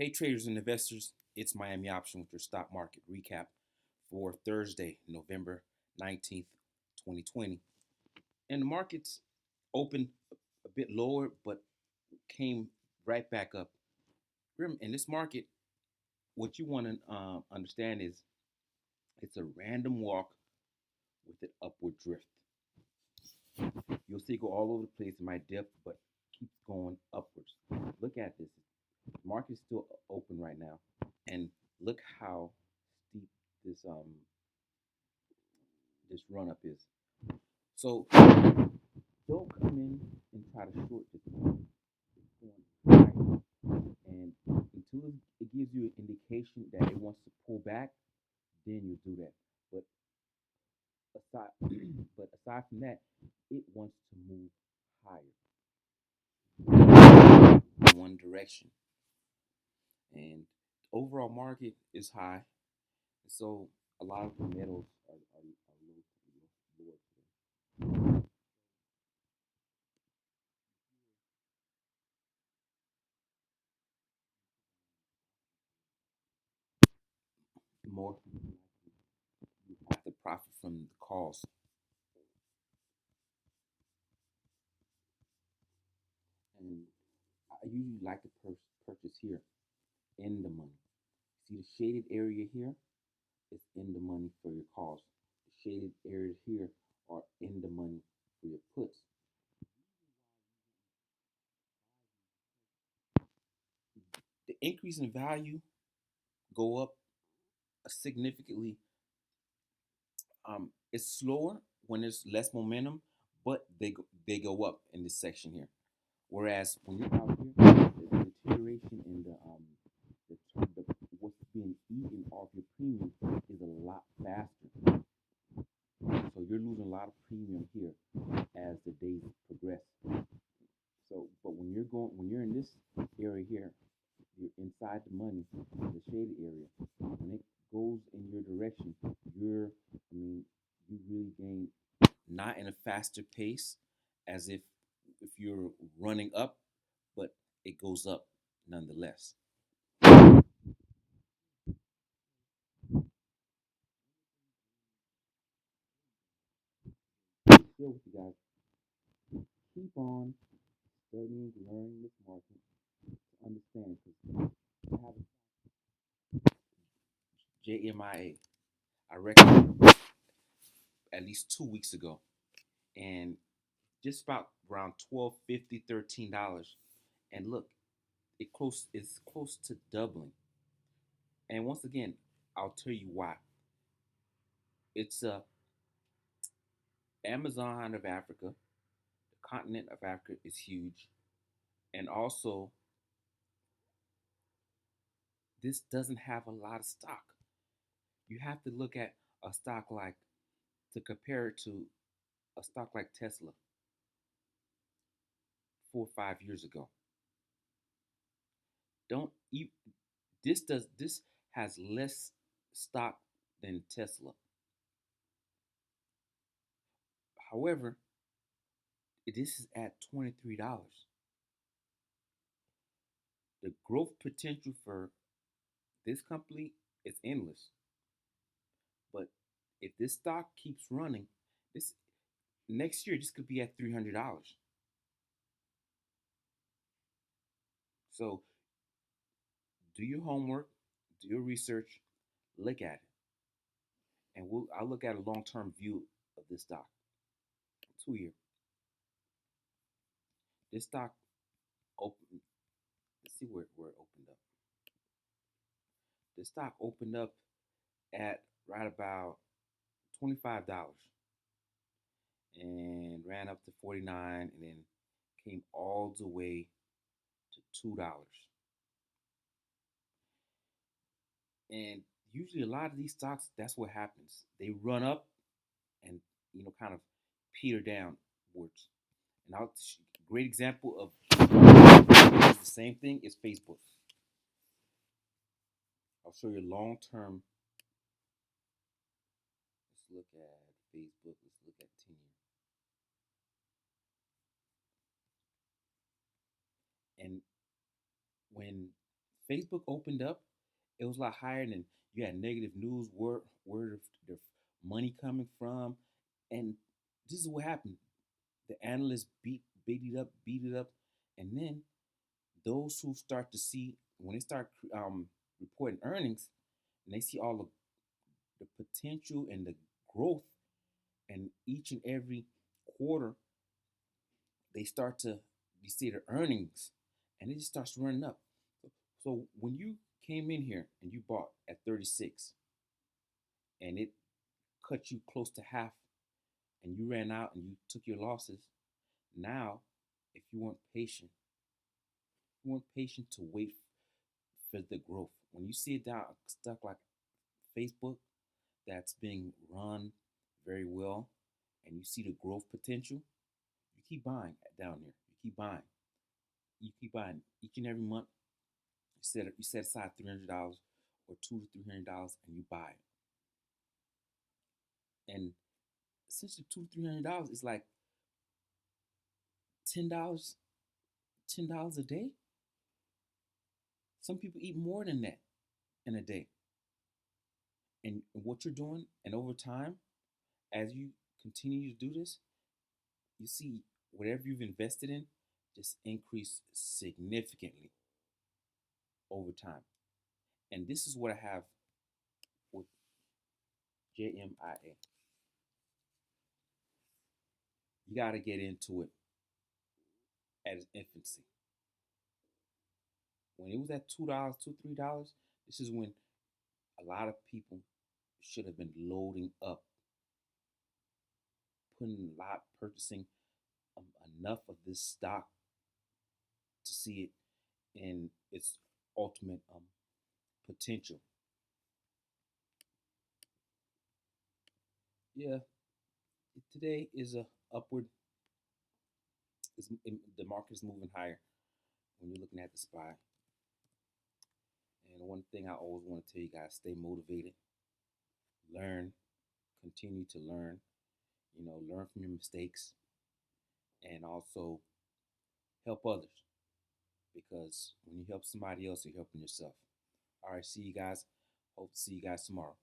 Hey traders and investors, it's Miami Option with your stock market recap for Thursday, November 19th, 2020. And the markets opened a bit lower but came right back up. Remember, in this market, what you want to understand is it's a random walk with an upward drift. You'll see it go all over the place. It might dip, but keeps going upwards. Look at this. The market is still open right now, and look how steep this run up is. So don't come in and try to short this one. And until it gives you an indication that it wants to pull back, then you do that. But aside, but aside from that, it wants to move higher in one direction. And the overall market is high, so a lot of the metals are lower today. More you have to profit from the calls. And I usually like to purchase here in the money. See the shaded area here is in the money for your calls. The shaded areas here are in the money for your puts. The increase in value go up significantly. It's slower when there's less momentum, but they go up in this section here. Whereas when you're out here, the deterioration in the what's being eaten off your premium is a lot faster. So you're losing a lot of premium here as the days progress. So, but when you're in this area here, you're inside the money, the shaded area. When it goes in your direction, you really gain not in a faster pace as if you're running up, but it goes up nonetheless. Still with you guys, keep on studying, learning this market to understand because I have JMIA. I recommended at least 2 weeks ago, and just about around 12.50, $13. And look, it's close to doubling. And once again, I'll tell you why. It's Amazon of Africa. The continent of Africa is huge, and also this doesn't have a lot of stock. You have to look at a stock like to compare it to a stock like Tesla 4 or 5 years ago. Don't you this has less stock than Tesla. However, this is at $23. The growth potential for this company is endless. But if this stock keeps running, this next year this could be at $300. So do your homework, do your research, look at it, and I'll look at a long-term view of this stock. 2 year. This stock open. Let's see where it opened up. This stock opened up at right about $25 and ran up to 49 and then came all the way to $2. And usually a lot of these stocks, that's what happens. They run up and kind of peter downwards. And great example of the same thing is Facebook. I'll show you long term. Let's look at Facebook. Let's look at 10 year. And when Facebook opened up, it was a lot higher than you had negative news, word of the money coming from, and this is what happened. The analysts beat it up, and then those who start to see when they start reporting earnings, and they see all of the potential and the growth, and each and every quarter they start to you see their earnings, and it just starts running up. So when you came in here and you bought at 36, and it cut you close to half, and you ran out and you took your losses, now if you weren't patient to wait for the growth. When you see it down stuck like Facebook that's being run very well, and you see the growth potential, you keep buying down there. You keep buying. You keep buying each and every month. You set aside $300 or $200 to $300, and you buy it. And essentially, $200 to $300 is like $10, $10 a day. Some people eat more than that in a day. And what you're doing, and over time, as you continue to do this, you see whatever you've invested in just increase significantly over time. And this is what I have with JMIA. You got to get into it at its infancy. When it was at $2, $3, this is when a lot of people should have been loading up, purchasing um, enough of this stock to see it in its ultimate potential. Yeah, today is a upward. The market is moving higher when you're looking at the SPY. And one thing I always want to tell you guys: stay motivated, learn, continue to learn. Learn from your mistakes, and also help others. Because when you help somebody else, you're helping yourself. All right, see you guys. Hope to see you guys tomorrow.